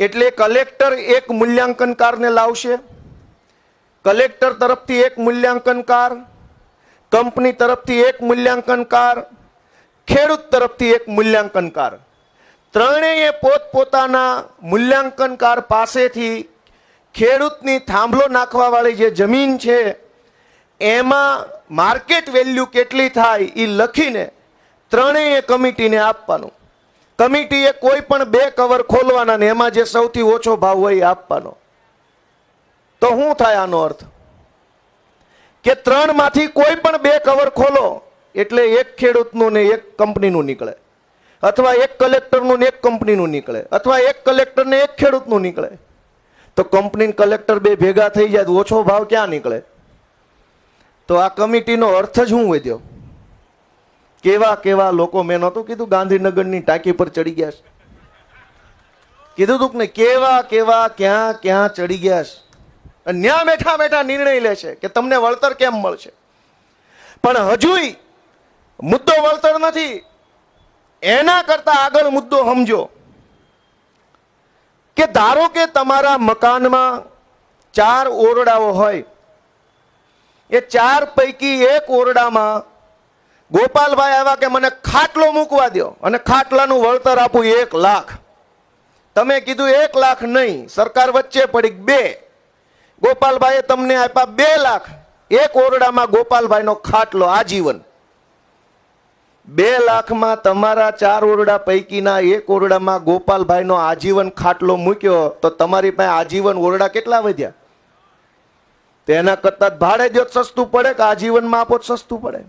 એટલે કલેક્ટર એક મૂલ્યાંકનકારને લાવશે, કલેક્ટર તરફથી એક મૂલ્યાંકનકાર, કંપની તરફથી એક મૂલ્યાંકનકાર, ખેડૂત તરફથી એક મૂલ્યાંકનકાર, ત્રણેય પોતપોતાના મૂલ્યાંકનકાર પાસેથી ખેડૂતની થાંભલો નાખવા વાળી જે જમીન છે એમાં માર્કેટ વેલ્યુ કેટલી થાય એ લખીને ત્રણેય કમિટીને આપવાનું. કમિટીએ કોઈ પણ 2 કવર ખોલવાના ને એમાં જે સૌથી ઓછો ભાવ હોય એ આપવાનો. તો શું થાય આનો અર્થ? કે 3 માંથી કોઈ પણ 2 કવર ખોલો એટલે એક ખેડૂતનું ને એક કંપનીનું નીકળે, અથવા એક કલેક્ટરનું ને એક કંપનીનું નીકળે, અથવા એક કલેક્ટર ને એક ખેડૂતનું નીકળે. તો કંપની કલેક્ટર 2 ભેગા થઈ જાય તો ઓછો ભાવ ક્યાં નીકળે? તો આ કમિટીનો અર્થ જ શું વધ્યો? કેવા કેવા લોકો, મેં નહોતું કીધું ગાંધીનગરની ટાંકી પર ચડી ગયા છે, કીધું તું કે કેવા કેવા ક્યાં ક્યાં ચડી ગયા છે, અને ન્યા બેઠા બેઠા નિર્ણય લે છે કે તમને વળતર કેમ મળશે. પણ હજુય મુદ્દો વળતર નથી, એના કરતા આગળ મુદ્દો સમજો કે ધારો કે તમારા મકાનમાં 4 ઓરડાઓ હોય, એ 4 પૈકી એક ઓરડામાં ગોપાલભાઈ આવ્યા કે મને ખાટલો મૂકવા દો અને ખાટલાનું વળતર આપું 1 લાખ. તમે કીધું 1 લાખ નહીં, સરકાર વચ્ચે પડી 2. ગોપાલભાઈએ તમને આપ્યા 2 લાખ. એક ઓરડામાં ગોપાલભાઈનો ખાટલો આજીવન. 2 લાખમાં તમારા 4 ઓરડા પૈકીના એક ઓરડામાં ગોપાલભાઈનો આજીવન ખાટલો મૂક્યો તો તમારી પાસે આજીવન ઓરડા કેટલા વધ્યા? તેના કરતા ભાડે જો સસ્તું પડે કે આજીવનમાં આપો સસ્તું પડે?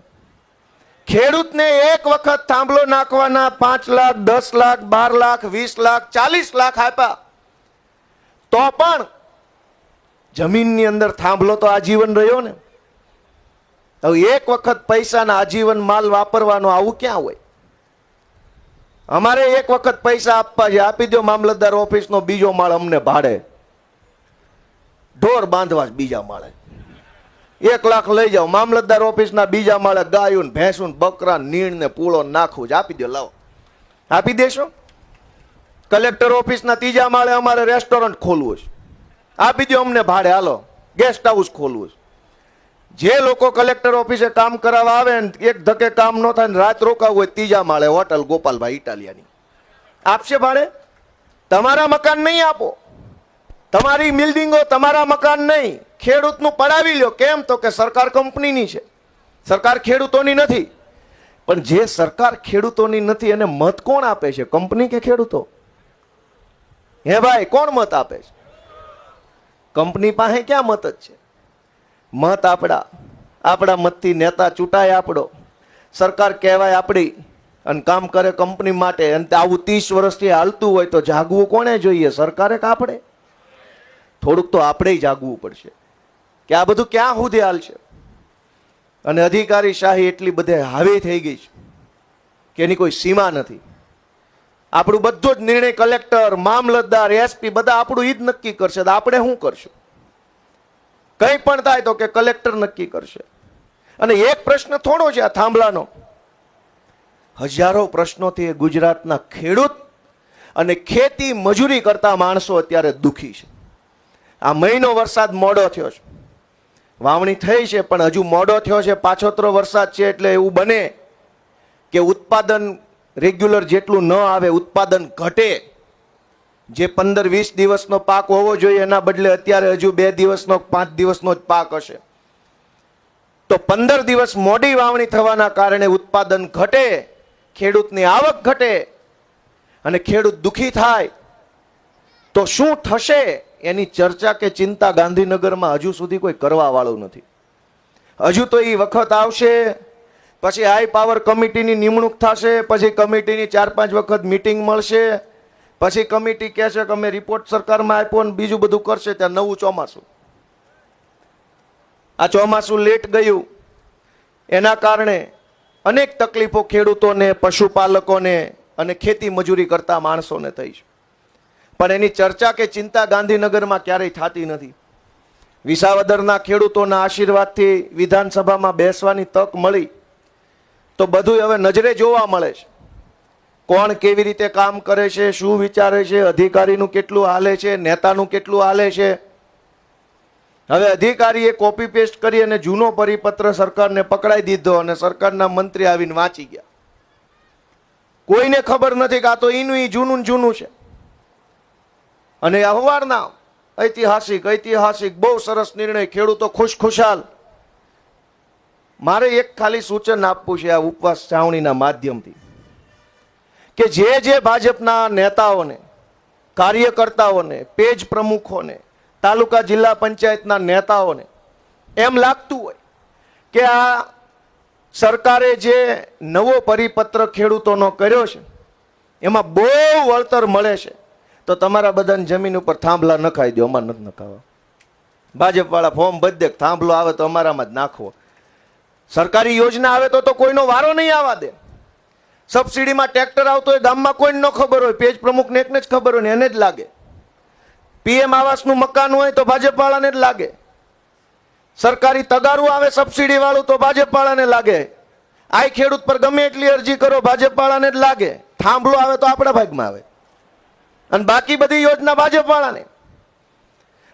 ખેડૂતને એક વખત થાંભલો નાખવાના 5 લાખ, 10 લાખ, 12 લાખ, 20 લાખ, 40 લાખ આપ્યા તો પણ જમીનની અંદર થાંભલો તો આજીવન રહ્યો ને. હવે એક વખત પૈસાના આજીવન માલ વાપરવાનો, આવું ક્યાં હોય? અમારે એક વખત પૈસા આપવા છે, આપી દો મામલતદાર ઓફિસનો બીજો માળ અમને ભાડે, ઢોર બાંધવા બીજા માળે 1 લાખ લઈ જાઓ, મામલતદાર ઓફિસના બીજા માળે ગાયું, ભેંસું, બકરા, નીણ ને પૂળો નાખવું છે, આપી દો, લાવો. આપી દેશો? કલેક્ટર ઓફિસના 3જા માળે અમારે રેસ્ટોરન્ટ ખોલવું છે, આપી દો અમને ભાડે, હાલો ગેસ્ટ હાઉસ ખોલવું છે. જે લોકો કલેક્ટર ઓફિસે કામ કરાવવા આવે ને એક ધકે કામ ન થાય ને રાત રોકાવું હોય 3જા માળે હોટલ ગોપાલભાઈ ઇટાલિયાની, આપશે ભાડે? તમારા મકાન નહીં આપો, તમારી બિલ્ડિંગો, તમારા મકાન નહીં, ખેડૂતનું પડાવી લ્યો. કેમ? તો કે સરકાર કંપનીની છે, સરકાર ખેડૂતોની નથી. પણ જે સરકાર ખેડૂતોની નથી એને મત કોણ આપે છે? કંપની કે ખેડૂતો? હે ભાઈ, કોણ મત આપે છે? કંપની પાસે ક્યાં મત જ છે? મત આપણા મતથી નેતા ચૂંટાય આપણો, સરકાર કહેવાય આપણી અને કામ કરે કંપની માટે. અને આવું 30 વર્ષથી હાલતું હોય તો જાગવું કોને જોઈએ? સરકારે કે આપણે? થોડુંક તો આપણે જાગવું પડશે કે આ બધું ક્યાં સુધી હાલશે. અને અધિકારી શાહી એટલી બધે હાવી થઈ ગઈ છે કે એની કોઈ સીમા નથી. આપણું બધો જ નિર્ણય કલેક્ટર, મામલતદાર, એસપી બધા આપણું ઈ જ નક્કી કરશે. તો આપણે શું કરશું? કંઈ પણ થાય તો કે કલેક્ટર નક્કી કરશે. અને એક પ્રશ્ન થોડો છે આ થાંભલાનો, હજારો પ્રશ્નોથી ગુજરાતના ખેડૂત અને ખેતી મજૂરી કરતા માણસો અત્યારે દુખી છે. આ મહિનો વરસાદ મોડો થયો છે, વાવણી થઈ છે પણ હજુ મોડો થયો છે, પાછોતરો વરસાદ છે, એટલે એવું બને કે ઉત્પાદન રેગ્યુલર જેટલું ન આવે, ઉત્પાદન ઘટે. જે 15-20 દિવસનો પાક હોવો જોઈએ એના બદલે અત્યારે હજુ 2 દિવસનો 5 દિવસનો જ પાક હશે. તો 15 દિવસ મોડી વાવણી થવાના કારણે ઉત્પાદન ઘટે, ખેડૂતની આવક ઘટે અને ખેડૂત દુખી થાય. તો શું થશે એની ચર્ચા કે ચિંતા ગાંધીનગરમાં હજુ સુધી કોઈ કરવા વાળું નથી. હજુ તો એ વખત આવશે, પછી હાઈ પાવર કમિટીની નિમણૂક થશે, પછી કમિટીની 4-5 વખત મીટિંગ મળશે, પછી કમિટી કહેશે કે અમે રિપોર્ટ સરકારમાં આપ્યો ને બીજું બધું કરશે. ત્યાં નવું ચોમાસું, આ ચોમાસું લેટ ગયું એના કારણે અનેક તકલીફો ખેડૂતોને, પશુપાલકોને અને ખેતી મજૂરી કરતા માણસોને થઈ છે. પણ એની ચર્ચા કે ચિંતા ગાંધીનગરમાં ક્યારેય થતી નથી. વિસાવદરના ખેડૂતોના આશીર્વાદથી વિધાનસભામાં બેસવાની તક મળી તો બધું હવે નજરે જોવા મળે છે. કોણ કેવી રીતે કામ કરે છે, શું વિચારે છે, અધિકારીનું કેટલું હાલે છે, નેતાનું કેટલું હાલે છે. હવે અધિકારીએ કોપી પેસ્ટ કરી અને જૂનો પરિપત્ર સરકારને પકડાઈ દીધો અને સરકારના મંત્રી આવીને વાંચી ગયા. કોઈને ખબર નથી કે આ તો ઈનું જૂનું જૂનું છે. અને અખબારના ઐતિહાસિક બહુ સરસ નિર્ણય, ખેડૂતો ખુશખુશાલ. મારે એક ખાલી સૂચન આપવું છે આ ઉપવાસ છાવણીના માધ્યમથી કે જે ભાજપના નેતાઓને, કાર્યકર્તાઓને, પેજ પ્રમુખોને, તાલુકા જિલ્લા પંચાયતના નેતાઓને એમ લાગતું હોય કે આ સરકારે જે નવો પરિપત્ર ખેડૂતોનો કર્યો છે એમાં બહુ વળતર મળે છે, તો તમારા બધાને જમીન ઉપર થાંભલા નખાઈ દો. અમારે નથી નખાવા. ભાજપવાળા ફોર્મ ભરી દે, થાંભલો આવે તો અમારામાં જ નાખવો. સરકારી યોજના આવે તો કોઈનો વારો નહીં આવવા દે. સબસિડીમાં ટ્રેક્ટર આવતો હોય, ગામમાં કોઈને ન ખબર હોય, પેજ પ્રમુખને એકને જ ખબર હોય ને એને જ લાગે. પીએમ આવાસનું મકાન હોય તો ભાજપવાળાને જ લાગે. સરકારી તગારું આવે સબસિડી વાળું તો ભાજપવાળાને લાગે. આ ખેડૂત પર ગમે એટલી અરજી કરો ભાજપવાળાને જ લાગે. થાંભલો આવે તો આપણા ભાગમાં આવે અને બાકી બધી યોજના ભાજપવાળાને.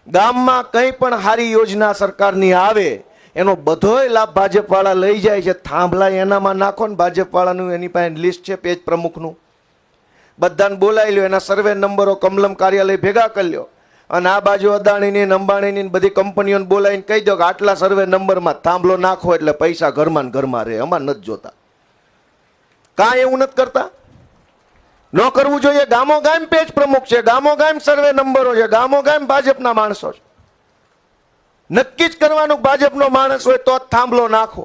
ગામમાં કંઈ પણ સારી યોજના સરકારની આવે એનો બધોય લાભ ભાજપવાળા લઈ જાય છે. થાંભલા એનામાં નાખો ને, ભાજપવાળાનું એની પાસે લિસ્ટ છે પેજ પ્રમુખનું, બધાને બોલાવી લ્યો, એના સર્વે નંબરો કમલમ કાર્યાલય ભેગા કરી લ્યો અને આ બાજુ અદાણીની, અંબાણીની બધી કંપનીઓને બોલાવીને કહી દો કે આટલા સર્વે નંબરમાં થાંભલો નાખો એટલે પૈસા ઘરમાં ને ઘરમાં રહે. અમારે નથી જોતા. કાંઈ એવું નથી કરતા. ન કરવું જોઈએ. ગામો ગામ પેજ પ્રમુખ છે, ગામો ગામ સર્વે નંબરો છે, ગામો ગામ ભાજપના માણસો છે. નક્કી જ કરવાનું ભાજપનો માણસ હોય તો જ થાંભલો નાખો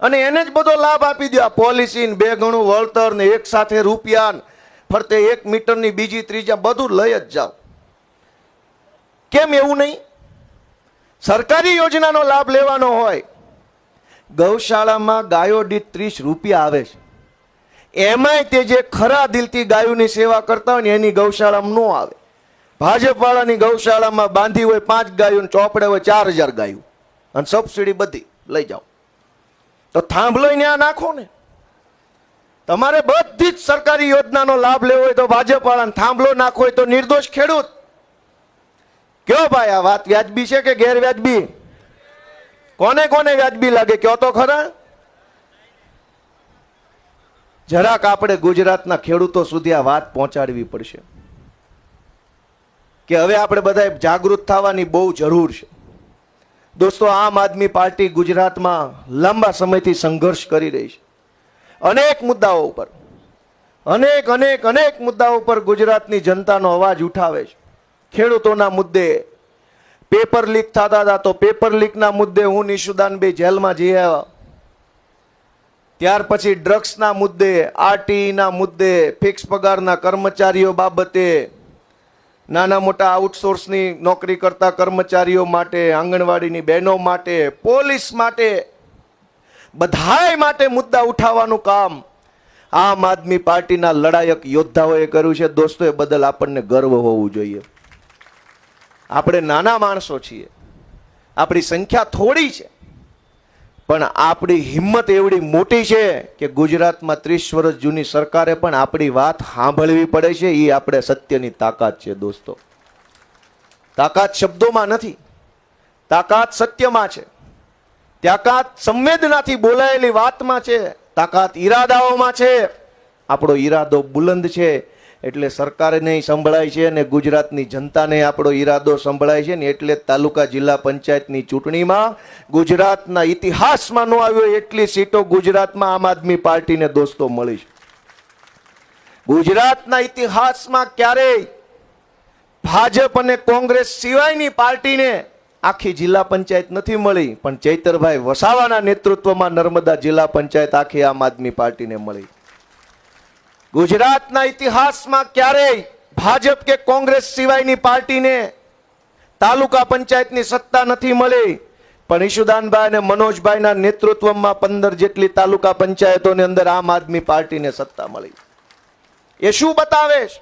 અને એને જ બધો લાભ આપી દો. આ પોલિસી 2 ગણું વળતર ને એક સાથે રૂપિયા ફરતે 1 મીટરની બીજી ત્રીજા બધું લઈ જ જાઓ. કેમ એવું નહીં? સરકારી યોજનાનો લાભ લેવાનો હોય. ગૌશાળામાં ગાયો દીઠ 30 રૂપિયા આવે છે. એમાંય તે જે ખરા દિલથી ગાયોની સેવા કરતા હોય ને એની ગૌશાળામાં ન આવે. ભાજપવાળાની ગૌશાળામાં બાંધી હોય 5 ગાયો, ચોપડે હોય 4000 ગાયો અને સબસિડી બધી લઈ જાઓ. તો થાંભલો ત્યાં નાખો ને. તમારે બધી જ સરકારી યોજનાનો લાભ લેવો હોય તો ભાજપવાળાને થાંભલો નાખવો હોય તો નિર્દોષ ખેડૂત. કયો ભાઈ આ વાત વ્યાજબી છે કે ગેરવ્યાજબી? કોને કોને વ્યાજબી લાગે કયો તો ખરા. જરાક આપણે ગુજરાતના ખેડૂતો સુધી આ વાત પહોંચાડવી પડશે કે હવે આપણે બધા જાગૃત થવાની બહુ જરૂર છે. દોસ્તો, આમ આદમી પાર્ટી ગુજરાતમાં લાંબા સમયથી સંઘર્ષ કરી રહી છે. અનેક મુદ્દાઓ ઉપર, અનેક મુદ્દાઓ પર ગુજરાતની જનતાનો અવાજ ઉઠાવે છે. ખેડૂતોના મુદ્દે પેપર લીક થતા હતા તો પેપર લીકના મુદ્દે હું નિશુદાનભાઈ જેલમાં જઈ આવ્યા. ત્યાર પછી ડ્રગ્સના મુદ્દે, આરટીઈના મુદ્દે, ફિક્સ પગારના કર્મચારીઓ બાબતે, નાના મોટા આઉટસોર્સની નોકરી કરતા કર્મચારીઓ માટે, આંગણવાડીની બહેનો માટે, પોલીસ માટે, બધાય માટે મુદ્દા ઉઠાવવાનું કામ આમ આદમી પાર્ટીના લડાયક યોદ્ધાઓએ કર્યું છે. દોસ્તો, એ બદલ આપણને ગર્વ હોવું જોઈએ. આપણે નાના માણસો છીએ, આપણી સંખ્યા થોડી છે, પણ આપણી હિંમત એવડી મોટી છે કે ગુજરાતમાં 30 વર્ષ જૂની સરકારે પણ આપણી વાત સાંભળવી પડે છે. એ આપણે સત્યની તાકાત છે. દોસ્તો, તાકાત શબ્દોમાં નથી, તાકાત સત્યમાં છે. તાકાત સંવેદનાથી બોલાયેલી વાતમાં છે, તાકાત ઈરાદાઓમાં છે. આપણો ઈરાદો બુલંદ છે એટલે સરકારે નહીં સંભળાય છે અને ગુજરાતની જનતાને આપણો ઈરાદો સંભળાય છે ને એટલે તાલુકા જિલ્લા પંચાયતની ચૂંટણીમાં ગુજરાતના ઇતિહાસમાં ન આવ્યો એટલી સીટો ગુજરાતમાં આમ આદમી પાર્ટીને દોસ્તો મળી છે. ગુજરાતના ઇતિહાસમાં ક્યારેય ભાજપ અને કોંગ્રેસ સિવાયની પાર્ટીને આખી જિલ્લા પંચાયત નથી મળી, પણ ચૈતરભાઈ વસાવાના નેતૃત્વમાં નર્મદા જિલ્લા પંચાયત આખી આમ આદમી પાર્ટીને મળી. ગુજરાતના ઇતિહાસમાં ક્યારેય ભાજપ કે કોંગ્રેસ સિવાયની પાર્ટીને તાલુકા પંચાયતની સત્તા નથી મળી, પણ ઈશુદાનભાઈ અને મનોજભાઈના નેતૃત્વમાં 15 જેટલી તાલુકા પંચાયતોની અંદર આમ આદમી પાર્ટીને સત્તા મળી. એ શું બતાવે છે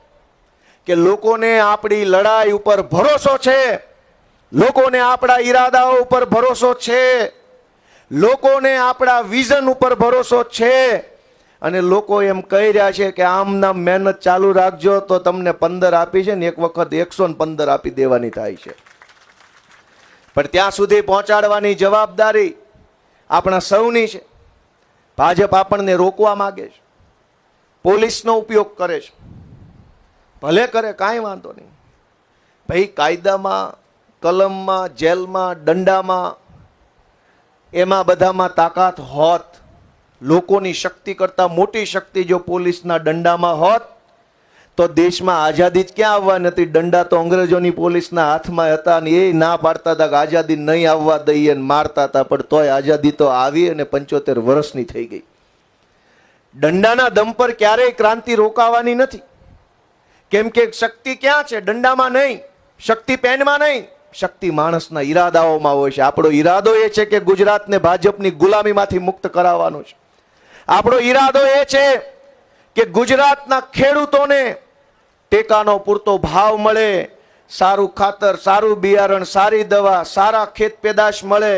કે લોકોને આપણી લડાઈ ઉપર ભરોસો છે, લોકોને આપણા ઈરાદાઓ ઉપર ભરોસો છે, લોકોને આપણા વિઝન ઉપર ભરોસો છે અને લોકો એમ કહી રહ્યા છે કે આમ નામ મહેનત ચાલુ રાખજો તો તમને 15 આપી છે ને એક વખત 115 આપી દેવાની થાય છે. પણ ત્યાં સુધી પહોંચાડવાની જવાબદારી આપણા સૌની છે. ભાજપ આપણને રોકવા માંગે છે, પોલીસનો ઉપયોગ કરે છે. ભલે કરે, કાંઈ વાંધો નહીં ભાઈ. કાયદામાં, કલમમાં, જેલમાં, દંડામાં, એમાં બધામાં તાકાત હોત, લોકોની શક્તિ કરતાં મોટી શક્તિ જો પોલીસના દંડામાં હોત તો દેશમાં આઝાદી જ ક્યાં આવવા નથી. દંડા તો અંગ્રેજોની પોલીસના હાથમાં હતા અને એ ના પાડતા હતા કે આઝાદી નહીં આવવા દઈએ ને મારતા હતા, પણ તોય આઝાદી તો આવી અને 75 વર્ષની થઈ ગઈ. દંડાના દમ પર ક્યારેય ક્રાંતિ રોકાવાની નથી. કેમ કે શક્તિ ક્યાં છે? દંડામાં નહીં, શક્તિ પેનમાં નહીં, શક્તિ માણસના ઈરાદાઓમાં હોય છે. આપણો ઈરાદો એ છે કે ગુજરાતને ભાજપની ગુલામીમાંથી મુક્ત કરાવવાનો છે. આપણો ઈરાદો એ છે કે ગુજરાતના ખેડૂતોને ટેકાનો પૂરતો ભાવ મળે, સારું ખાતર, સારું બિયારણ, સારી દવા, સારા ખેત પેદાશ મળે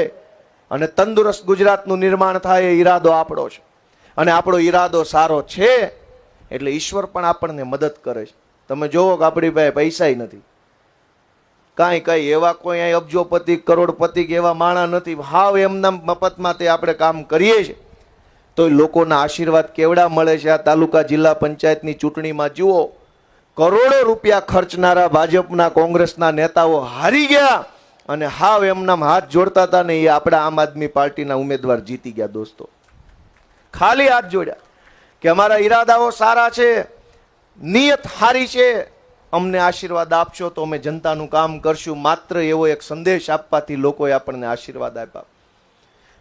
અને તંદુરસ્ત ગુજરાતનું નિર્માણ થાય. એ ઈરાદો આપણો છે અને આપણો ઈરાદો સારો છે એટલે ઈશ્વર પણ આપણને મદદ કરે છે. તમે જોવો કે આપણી પાસે પૈસા નથી, કાંઈ એવા કોઈ અહીં અબજોપતિ, કરોડપતિ કે એવા માણા નથી. હાવ એમના મફતમાં તે આપણે કામ કરીએ છીએ તો લોકોના આશીર્વાદ કેવડા મળે છે. આ તાલુકા જિલ્લા પંચાયતની ચૂંટણીમાં જુઓ, કરોડો રૂપિયા ખર્ચનારા ભાજપના, કોંગ્રેસના નેતાઓ હારી ગયા અને હાવ એમના હાથ જોડતા હતા ને એ આપણા આમ આદમી પાર્ટીના ઉમેદવાર જીતી ગયા. દોસ્તો, ખાલી હાથ જોડ્યા કે અમારા ઈરાદાઓ સારા છે, નિયત હારી છે, અમને આશીર્વાદ આપશો તો અમે જનતાનું કામ કરશું. માત્ર એવો એક સંદેશ આપવાથી લોકોએ આપણને આશીર્વાદ આપ્યા.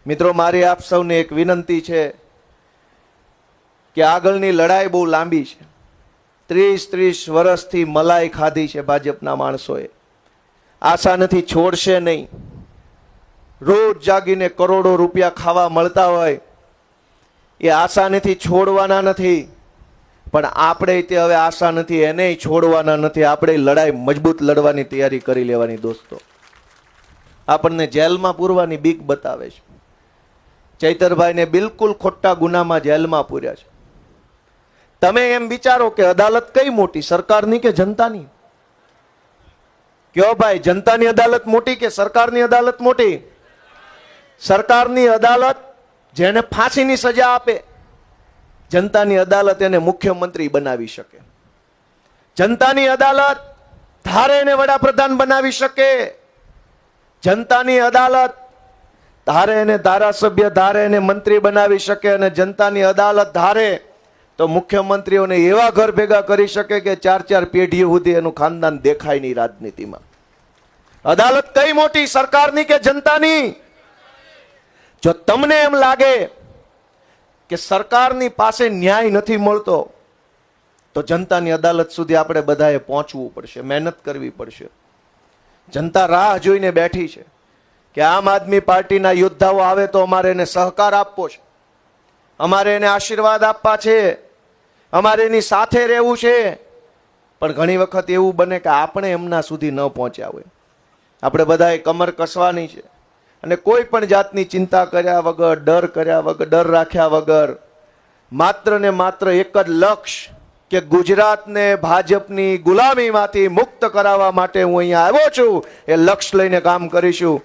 મિત્રો, મારી આપ સૌને એક વિનંતી છે કે આગળની લડાઈ બહુ લાંબી છે. 30 વર્ષથી મલાઈ ખાધી છે ભાજપના માણસોએ. આશા નથી, છોડશે નહીં. રોજ જાગીને કરોડો રૂપિયા ખાવા મળતા હોય એ આશા નથી, છોડવાના નથી. પણ આપણે તે હવે આશા નથી, એને છોડવાના નથી. આપણે લડાઈ મજબૂત લડવાની તૈયારી કરી લેવાની. દોસ્તો, આપણને જેલમાં પૂરવાની બીક બતાવે છે. ચૈતરભાઈને બિલકુલ ખોટા ગુનામાં જેલમાં પૂર્યા છે. તમે એમ વિચારો કે અદાલત કઈ મોટી, સરકારની કે જનતાની? કયો ભાઈ, જનતાની અદાલત મોટી કે સરકારની અદાલત મોટી? સરકારની અદાલત જેને ફાંસીની સજા આપે, જનતાની અદાલત એને મુખ્યમંત્રી બનાવી શકે. જનતાની અદાલત ધારે એને વડાપ્રધાન બનાવી શકે. જનતાની અદાલત ધારે એને ધારાસભ્ય, ધારે એને મંત્રી બનાવી શકે. અને જનતાની અદાલત ધારે તો મુખ્યમંત્રીઓને એવા ઘર ભેગા કરી શકે કે 4 પેઢીઓ સુધી એનું ખાનદાન દેખાય નહીં રાજનીતિમાં. અદાલત કઈ મોટી, સરકારની કે જનતાની? જો તમને એમ લાગે કે સરકારની પાસે ન્યાય નથી મળતો તો જનતાની અદાલત સુધી આપણે બધાએ પહોંચવું પડશે, મહેનત કરવી પડશે. જનતા રાહ જોઈને બેઠી છે કે આમ આદમી પાર્ટીના યોદ્ધાઓ આવે તો અમારે એને સહકાર આપવો છે, અમારે એને આશીર્વાદ આપવા છે, અમારે એની સાથે રહેવું છે. પણ ઘણી વખત એવું બને કે આપણે એમના સુધી ન પહોંચ્યા હોય. આપણે બધાએ કમર કસવાની છે અને કોઈ પણ જાતની ચિંતા કર્યા વગર, ડર કર્યા વગર, ડર રાખ્યા વગર માત્ર ને માત્ર એક જ લક્ષ્ય કે ગુજરાતને ભાજપની ગુલામીમાંથી મુક્ત કરાવવા માટે હું અહીંયા આવ્યો છું. એ લક્ષ્ય લઈને કામ કરીશું.